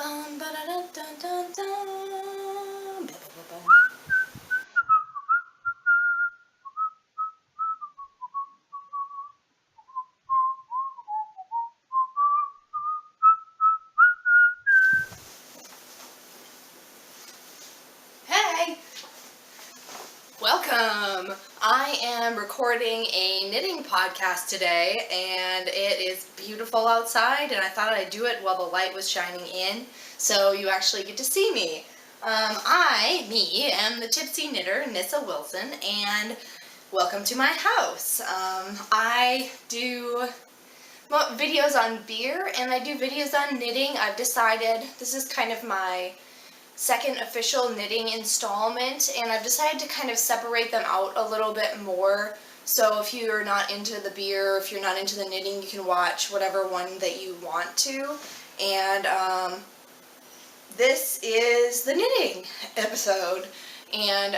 Bum, ba-da-da-dun-dun-dun. Ba-ba-ba-bum. Hey! Welcome! I am recording a knitting podcast today, and it is beautiful outside, and I thought I'd do it while the light was shining in, so you actually get to see me. Me, am the Tipsy Knitter, Nissa Wilson, and welcome to my house. I do videos on beer, and I do videos on knitting. I've decided this is kind of my second official knitting installment, and I've decided to kind of separate them out a little bit more. So if you're not into the beer, if you're not into the knitting, you can watch whatever one that you want to. And this is the knitting episode. And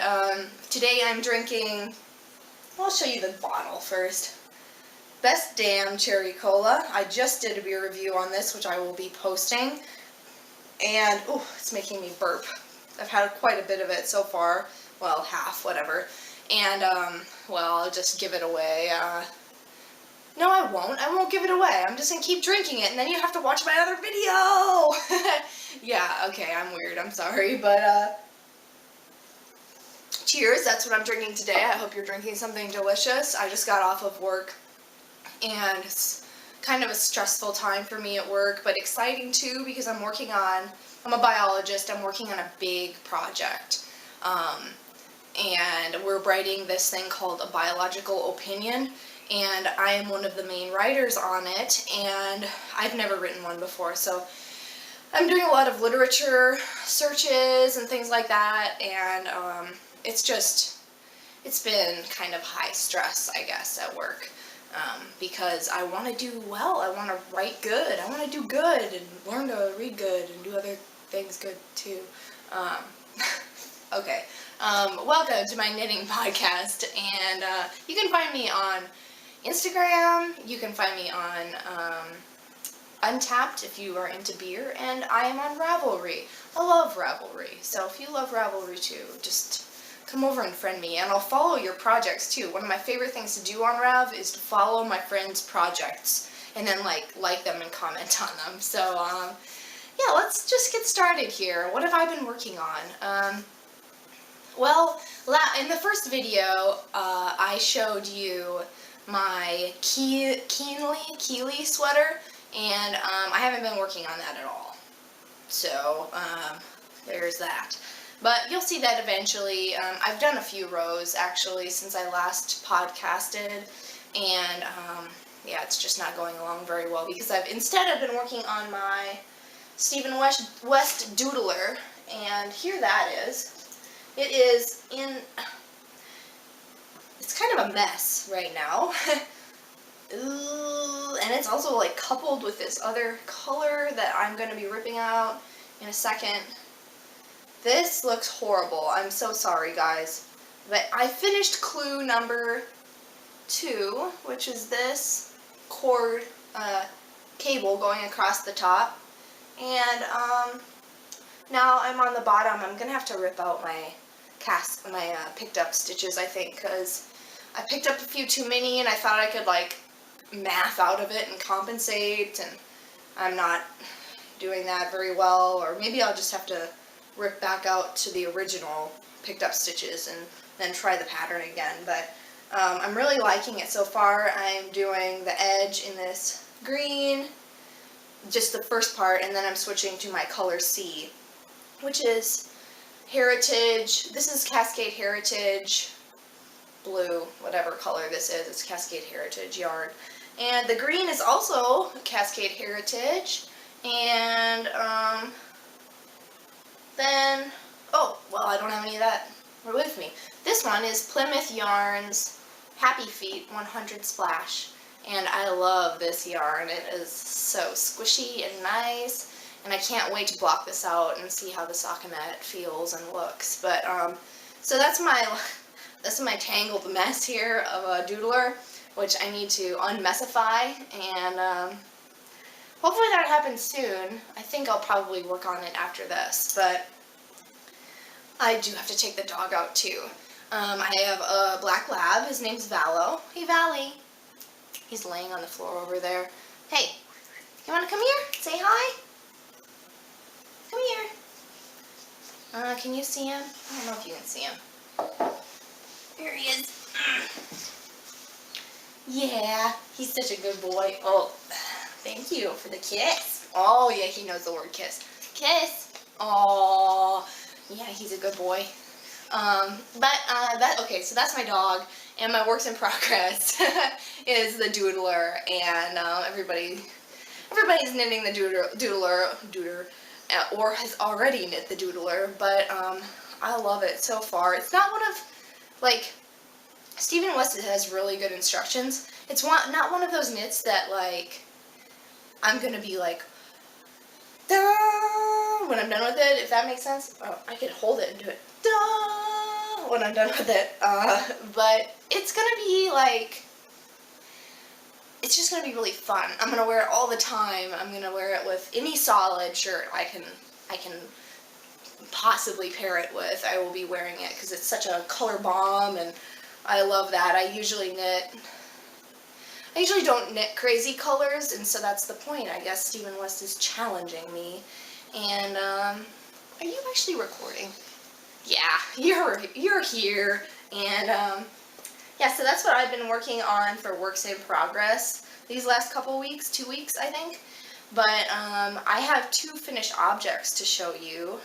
today I'm drinking, I'll show you the bottle first. Best Damn Cherry Cola. I just did a beer review on this, which I will be posting. And, ooh, it's making me burp. I've had quite a bit of it so far. Well, half, whatever. And, well, I'll just give it away. No, I won't. I won't give it away. I'm just gonna keep drinking it, and then you have to watch my other video! Yeah, okay, I'm weird. I'm sorry, but, cheers. That's what I'm drinking today. I hope you're drinking something delicious. I just got off of work, and it's kind of a stressful time for me at work, but exciting too, because I'm a biologist, I'm working on a big project, and we're writing this thing called a biological opinion, and I am one of the main writers on it, and I've never written one before, so I'm doing a lot of literature searches and things like that, and it's been kind of high stress, I guess, at work. Because I want to do well, I want to write good, I want to do good and learn to read good and do other things good too. Okay, welcome to my knitting podcast, and you can find me on Instagram, you can find me on Untapped if you are into beer, and I am on Ravelry. I love Ravelry, so if you love Ravelry too, just come over and friend me, and I'll follow your projects too. One of my favorite things to do on Rav is to follow my friends' projects and then like them and comment on them. So yeah, let's just get started here. What have I been working on? Well, in the first video, I showed you my Keely sweater, and I haven't been working on that at all. So there's that. But you'll see that eventually. I've done a few rows, actually, since I last podcasted, and yeah, it's just not going along very well, because instead I've been working on my Stephen West Doodler, and here that is. It's kind of a mess right now. Ooh, and it's also like coupled with this other color that I'm going to be ripping out in a second. This looks horrible. I'm so sorry, guys. But I finished clue number 2, which is this cord cable going across the top. And now I'm on the bottom. I'm going to have to rip out my picked up stitches, I think, because I picked up a few too many, and I thought I could, like, math out of it and compensate, and I'm not doing that very well. Or maybe I'll just have to rip back out to the original picked up stitches and then try the pattern again. But I'm really liking it so far. I'm doing the edge in this green, just the first part, and then I'm switching to my color C, which is Heritage. This is Cascade Heritage blue, whatever color this is. It's Cascade Heritage yarn. And the green is also Cascade Heritage, and then, oh, well, I don't have any of that with me. This one is Plymouth Yarns Happy Feet 100 Splash, and I love this yarn. It is so squishy and nice, and I can't wait to block this out and see how the stockinette feels and looks. But, so that's my tangled mess here of a doodler, which I need to unmessify, and hopefully that happen soon. I think I'll probably work on it after this, but I do have to take the dog out too. I have a black lab. His name's Vallo. Hey, Valley. He's laying on the floor over there. Hey, you want to come here? Say hi. Come here. Can you see him? I don't know if you can see him. Here he is. Yeah, he's such a good boy. Oh, thank you for the kiss. Oh, yeah, he knows the word kiss. Kiss. Oh, yeah, he's a good boy. Okay, so that's my dog, and my works in progress is the Doodler, and everybody's knitting the Doodler, or has already knit the Doodler, but I love it so far. It's not one of, like, Stephen West has really good instructions. It's not one of those knits that, like, I'm gonna be like, da, when I'm done with it, if that makes sense. Oh, I could hold it and do it, da, when I'm done with it. But it's gonna be like, it's just gonna be really fun. I'm gonna wear it all the time. I'm gonna wear it with any solid shirt I can possibly pair it with. I will be wearing it because it's such a color bomb, and I love that. I usually don't knit crazy colors, and so that's the point. I guess Stephen West is challenging me. And are you actually recording? Yeah, you're here. And yeah, so that's what I've been working on for works in progress these last couple weeks, 2 weeks I think. But I have 2 finished objects to show you.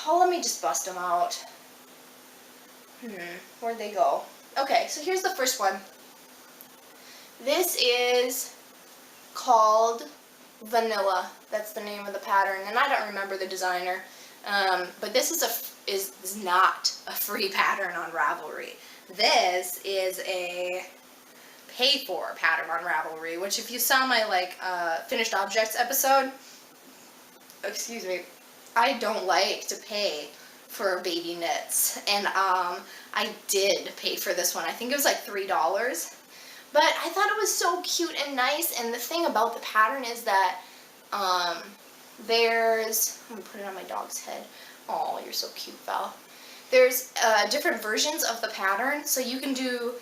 Oh, let me just bust them out. Where'd they go? Okay, so here's the first one. This is called Vanilla. That's the name of the pattern, and I don't remember the designer. But this is not a free pattern on Ravelry. This is a pay-for pattern on Ravelry, which if you saw my finished objects episode, excuse me, I don't like to pay for baby knits, and I did pay for this one. I think it was like $3, but I thought it was so cute and nice. And the thing about the pattern is that there's, I'm gonna put it on my dog's head. Oh, you're so cute, Val. There's different versions of the pattern, so you can do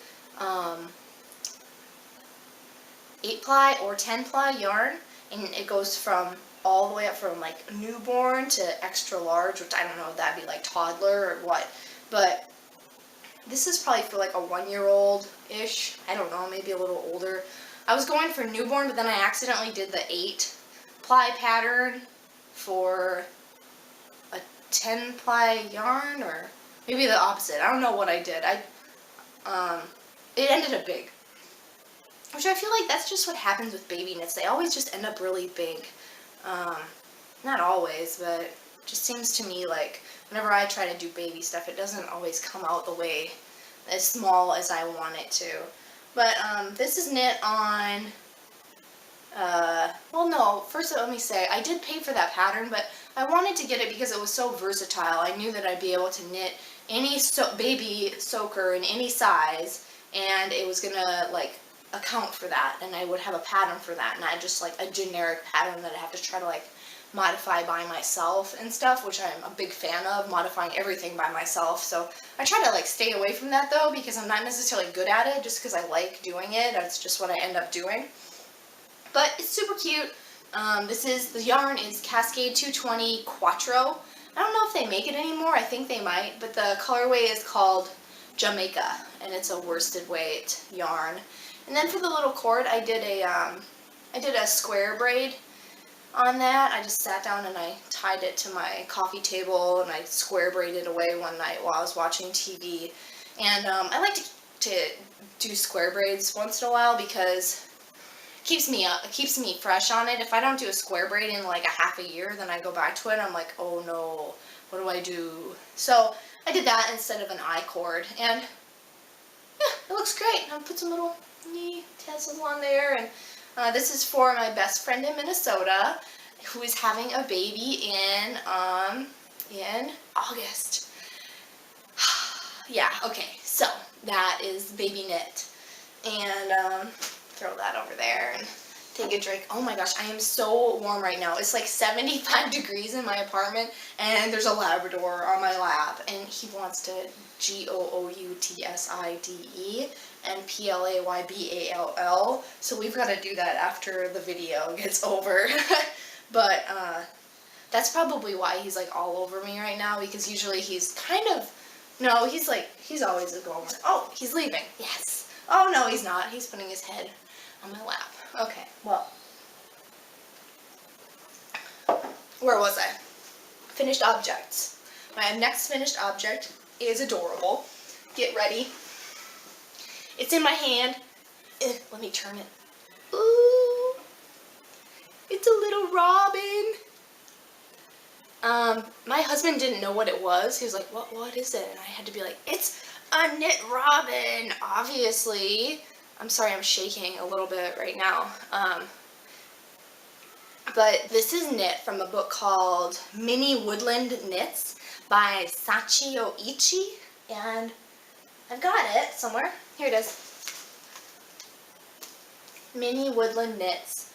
8-ply or 10-ply yarn, and it goes from all the way up from like newborn to extra large, which I don't know if that'd be like toddler or what, but this is probably for like a 1-year-old-ish. I don't know, maybe a little older. I was going for newborn, but then I accidentally did the 8-ply pattern for a 10-ply yarn, or maybe the opposite. I don't know what I did. It ended up big, which I feel like that's just what happens with baby knits. They always just end up really big. Not always, but it just seems to me like whenever I try to do baby stuff, it doesn't always come out the way as small as I want it to. But this is knit on, well, no, first let me say, I did pay for that pattern, but I wanted to get it because it was so versatile. I knew that I'd be able to knit any baby soaker in any size, and it was gonna like account for that, and I would have a pattern for that, not just like a generic pattern that I have to try to like modify by myself and stuff, which I'm a big fan of, modifying everything by myself. So I try to like stay away from that though, because I'm not necessarily good at it, just because I like doing it. That's just what I end up doing. But it's super cute. The yarn is Cascade 220 Quarto. I don't know if they make it anymore. I think they might, but the colorway is called Jamaica, and it's a worsted weight yarn. And then for the little cord, I did a square braid on that. I just sat down and I tied it to my coffee table, and I square braided away one night while I was watching TV. And I like to do square braids once in a while because it keeps me fresh on it. If I don't do a square braid in like a half a year, then I go back to it and I'm like, oh no, what do I do? So I did that instead of an I-cord, and yeah, it looks great. I'll put some little knee tassels on there, and this is for my best friend in Minnesota who is having a baby in August. Yeah, okay, so that is baby knit, and throw that over there, and take a drink. Oh my gosh, I am so warm right now. It's like 75 degrees in my apartment, and there's a Labrador on my lap, and he wants to GOOUTSIDE and PLAYBALL. So we've got to do that after the video gets over. But that's probably why he's like all over me right now, because usually he's kind of, no, he's always a goer. Oh, he's leaving. Yes. Oh no, he's not. He's putting his head on my lap. Okay, well, where was I? Finished objects. My next finished object is adorable. Get ready. It's in my hand. Let me turn it. Ooh, it's a little robin. My husband didn't know what it was. He was like, what is it? And I had to be like, it's a knit robin, obviously. I'm sorry, I'm shaking a little bit right now. But this is knit from a book called Mini Woodland Knits by Sachi Oichi, and I've got it somewhere. Here it is. Mini Woodland Knits.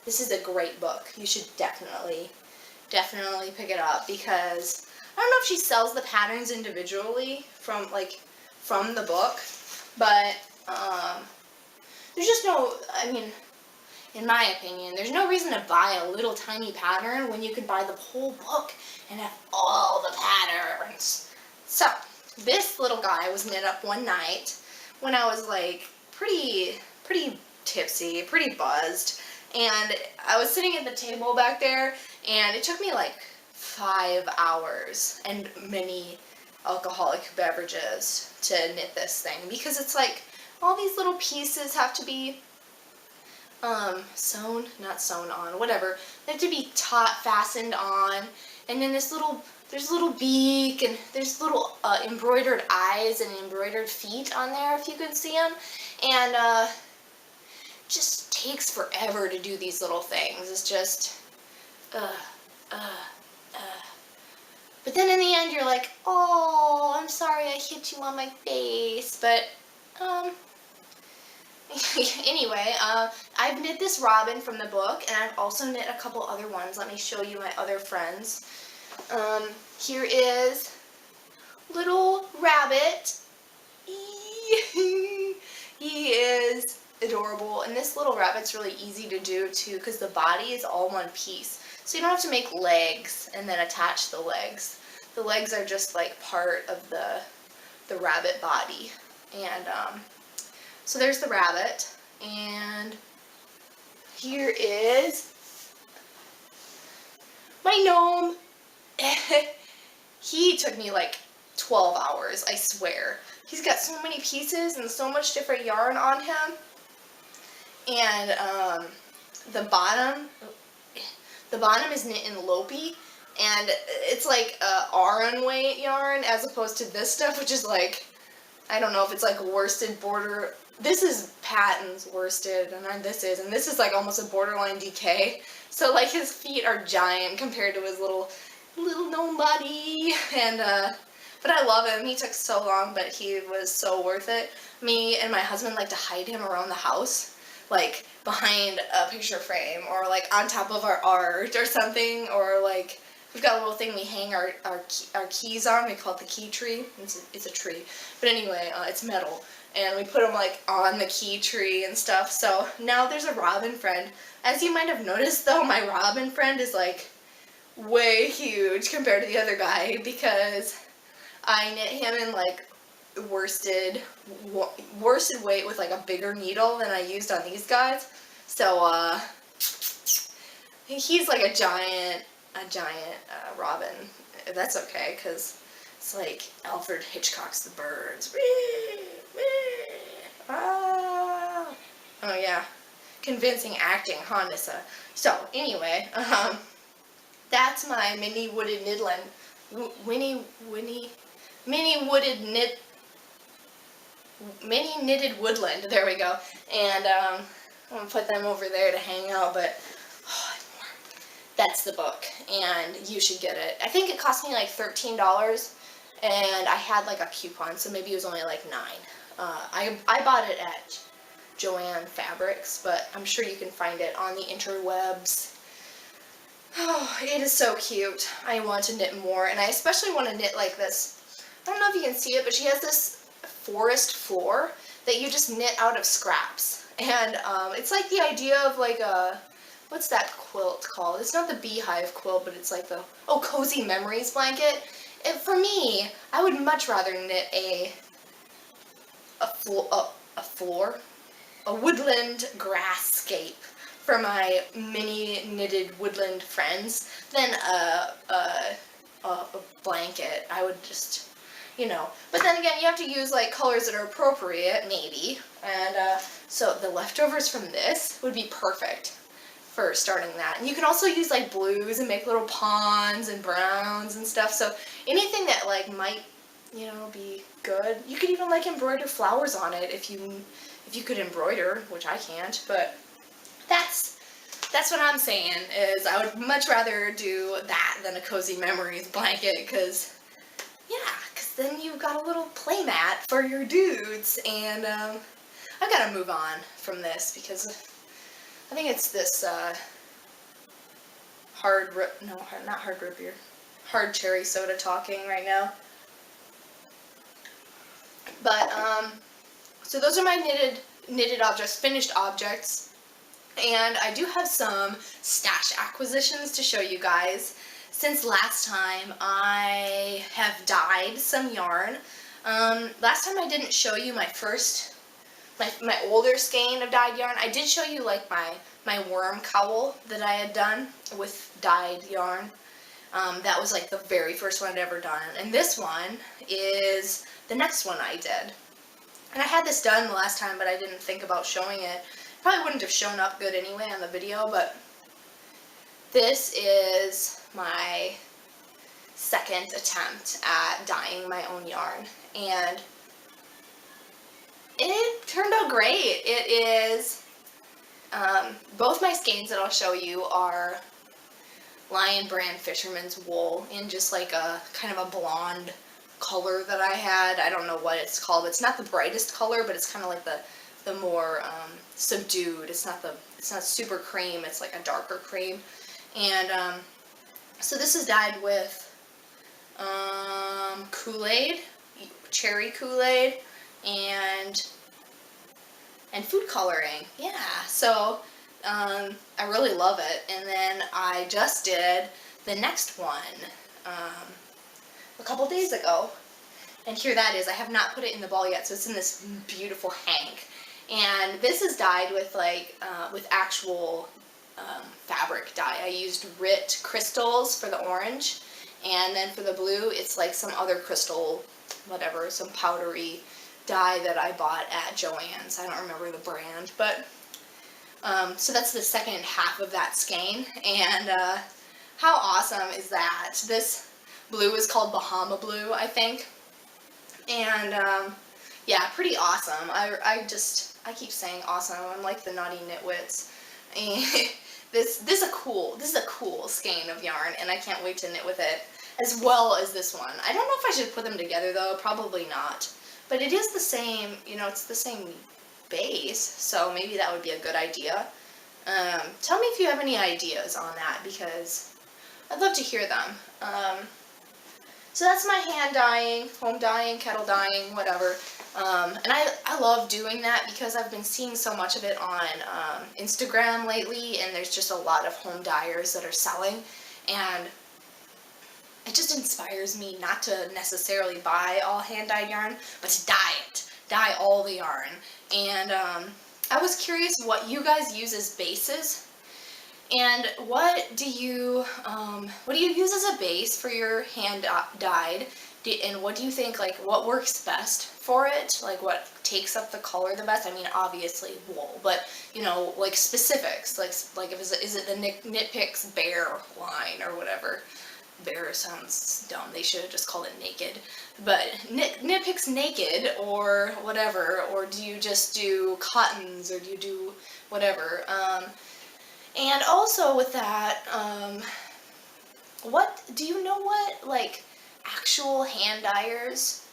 This is a great book. You should definitely pick it up, because I don't know if she sells the patterns individually from the book, but there's just no, I mean, in my opinion, there's no reason to buy a little tiny pattern when you could buy the whole book and have all the patterns. So this little guy was knit up one night when I was like pretty tipsy, pretty buzzed, and I was sitting at the table back there, and it took me like 5 hours and many alcoholic beverages to knit this thing, because it's like all these little pieces have to be not sewn on, whatever. They have to be fastened on, and then there's a little beak, and there's little embroidered eyes and embroidered feet on there, if you can see them, and just takes forever to do these little things. It's just but then in the end you're like, oh, I'm sorry I hit you on my face, but anyway, I've knit this robin from the book, and I've also knit a couple other ones. Let me show you my other friends. Here is little rabbit. He is adorable, and this little rabbit's really easy to do too, because the body is all one piece, so you don't have to make legs and then attach the legs. The legs are just like part of the rabbit body, and so there's the rabbit, and here is my gnome. He took me like 12 hours, I swear. He's got so many pieces and so much different yarn on him. And the bottom is knit in Lopi, and it's like Aran weight yarn as opposed to this stuff, which is like, I don't know if it's like worsted border. This is Patton's worsted, and this is like almost a borderline DK. So like his feet are giant compared to his little gnome body, and but I love him. He took so long, but he was so worth it. Me and my husband like to hide him around the house, like behind a picture frame, or like on top of our art or something, or like we've got a little thing we hang our keys on. We call it the key tree. It's a tree, but anyway, it's metal, and we put them like on the key tree and stuff. So now there's a robin friend. As you might have noticed though, my robin friend is like way huge compared to the other guy, because I knit him in like worsted weight with like a bigger needle than I used on these guys. So he's like a giant robin. That's okay, because it's like Alfred Hitchcock's The Birds. Oh yeah, convincing acting, huh, Nissa? So anyway, that's my mini knitted woodland. There we go. And I'm gonna put them over there to hang out, but that's the book, and you should get it. I think it cost me like $13, and I had like a coupon, so maybe it was only like $9. I bought it at Joann fabrics, but I'm sure you can find it on the interwebs. Oh, it is so cute. I want to knit more, and I especially want to knit like this. I don't know if you can see it, but she has this forest floor that you just knit out of scraps. And it's like the idea of like a, what's that quilt called? It's not the beehive quilt, but it's like the, oh, Cozy Memories blanket. And for me, I would much rather knit a woodland grass-scape for my mini knitted woodland friends than a blanket. I would just, you know. But then again, you have to use like colors that are appropriate, maybe. And so the leftovers from this would be perfect for starting that. And you can also use like blues and make little ponds and browns and stuff. So anything that like might, you know, be good. You could even like embroider flowers on it if you could embroider, which I can't. But that's what I'm saying, is I would much rather do that than a Cozy Memories blanket, because then you've got a little playmat for your dudes. And I've got to move on from this, because I think it's this hard cherry soda talking right now. But so those are my knitted objects, finished objects. And I do have some stash acquisitions to show you guys. Since last time, I have dyed some yarn. Last time I didn't show you my older skein of dyed yarn. I did show you like my worm cowl that I had done with dyed yarn. That was like the very first one I'd ever done. And this one is the next one I did. And I had this done the last time, but I didn't think about showing it. Probably wouldn't have shown up good anyway on the video, but this is my second attempt at dyeing my own yarn, and it turned out great. It is, both my skeins that I'll show you are Lion Brand Fisherman's Wool in just like a kind of a blonde color that I had. I don't know what it's called. It's not the brightest color, but it's kind of like the more subdued. It's not super cream. It's like a darker cream. And so this is dyed with Kool-Aid, cherry Kool-Aid, and food coloring. Yeah. So I really love it. And then I just did the next one a couple days ago. And here that is. I have not put it in the ball yet, so it's in this beautiful hank. And this is dyed with like with actual fabric dye. I used Rit crystals for the orange, and then for the blue, it's like some other crystal, whatever, some powdery dye that I bought at Joann's. I don't remember the brand, but so that's the second half of that skein. And how awesome is that? This blue is called Bahama Blue, I think. And yeah, pretty awesome. I keep saying awesome. I'm like the naughty nitwits. And this is a cool skein of yarn, and I can't wait to knit with it as well as this one. I don't know if I should put them together though. Probably not. But it is the same. You know, it's the same base, so maybe that would be a good idea. Tell me if you have any ideas on that, because I'd love to hear them. So that's my hand dyeing, home dyeing, kettle dyeing, whatever. And I love doing that because I've been seeing so much of it on Instagram lately, and there's just a lot of home dyers that are selling, and it just inspires me not to necessarily buy all hand-dyed yarn, but to dye it. Dye all the yarn. And I was curious what you guys use as bases, and what do you use as a base for your hand-dyed, and what do you think, like, what works best for it? Like, what takes up the color the best? I mean, obviously wool, but, you know, like, specifics, like if is it the Knit Picks Bear line or whatever. Bear sounds dumb. They should have just called it Naked. But Knit Picks Naked or whatever, or do you just do cottons, or do you do whatever? And also with that, what do you know what, like, actual hand dyers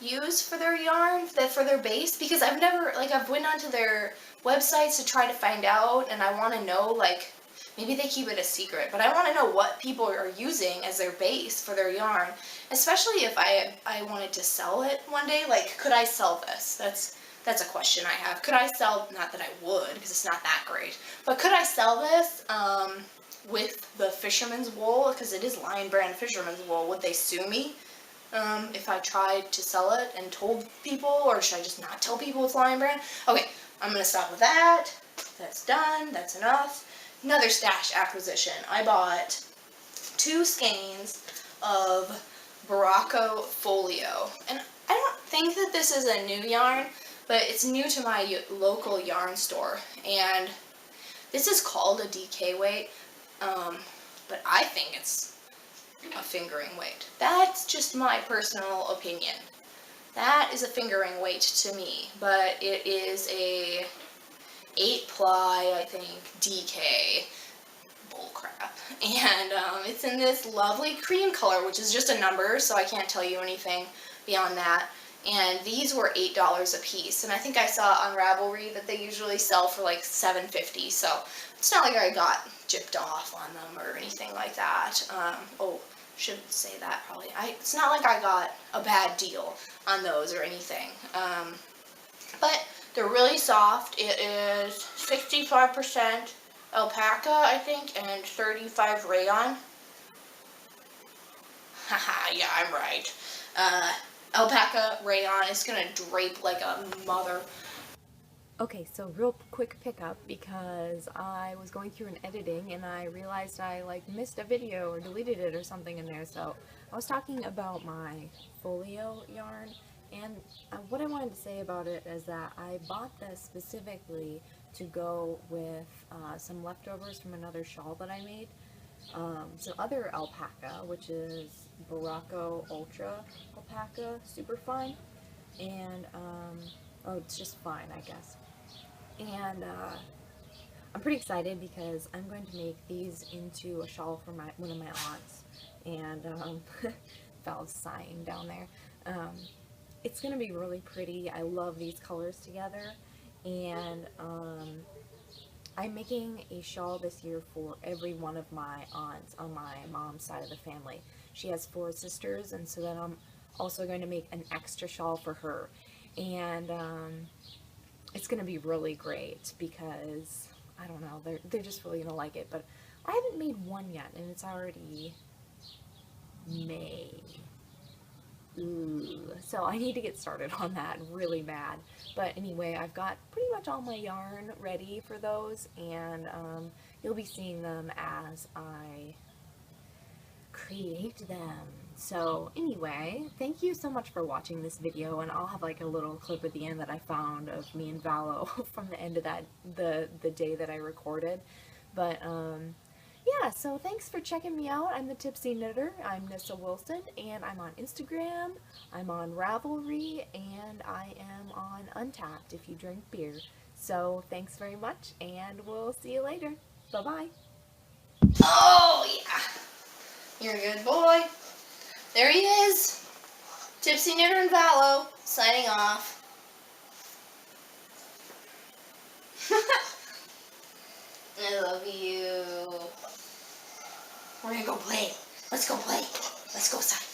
use for their yarn, for their base, because I've never, like, I've went onto their websites to try to find out, and I want to know, like, maybe they keep it a secret, but I want to know what people are using as their base for their yarn, especially if I wanted to sell it one day. Like, could I sell this? That's a question I have. Could I sell, not that I would, because it's not that great, but could I sell this with the fisherman's wool, because it is Lion Brand fisherman's wool? Would they sue me if I tried to sell it and told people, or should I just not tell people it's Lion Brand? Okay, I'm going to stop with that. That's done. That's enough. Another stash acquisition. I bought 2 skeins of Berroco Folio. And I don't think that this is a new yarn, but it's new to my local yarn store. And this is called a DK weight, but I think it's a fingering weight. That's just my personal opinion. That is a fingering weight to me, but it is a 8-ply, I think, DK bullcrap. And it's in this lovely cream color, which is just a number, so I can't tell you anything beyond that. And these were $8 a piece, and I think I saw on Ravelry that they usually sell for like $7.50, so it's not like I got gypped off on them or anything like that. Oh, shouldn't say that probably. It's not like I got a bad deal on those or anything. But they're really soft. It is 65% alpaca, I think, and 35 rayon. Haha, yeah, I'm right. Alpaca rayon is gonna drape like a mother. Okay, so real quick pickup, because I was going through an editing and I realized I missed a video or deleted it or something in there. So I was talking about my Folio yarn, and what I wanted to say about it is that I bought this specifically to go with some leftovers from another shawl that I made. Some other alpaca, which is Berroco Ultra alpaca, super fine, and oh, it's just fine, I guess. And I'm pretty excited because I'm going to make these into a shawl for one of my aunts. And Val's sighing down there. It's going to be really pretty. I love these colors together. And I'm making a shawl this year for every one of my aunts on my mom's side of the family. She has 4 sisters, and so then I'm also going to make an extra shawl for her. And it's going to be really great because, I don't know, they're just really going to like it. But I haven't made one yet, and it's already May. Ooh, so I need to get started on that really bad. But anyway, I've got pretty much all my yarn ready for those, and you'll be seeing them as I create them. So anyway, thank you so much for watching this video, and I'll have like a little clip at the end that I found of me and Valo from the end of the day that I recorded. But yeah, so thanks for checking me out. I'm the Tipsy Knitter. I'm Nissa Wilson, and I'm on Instagram, I'm on Ravelry, and I am on Untapped if you drink beer. So thanks very much, and we'll see you later. Bye-bye. Oh, yeah. You're a good boy. There he is. Tipsy Knitter and Valo signing off. I love you. We're gonna go play. Let's go play. Let's go outside.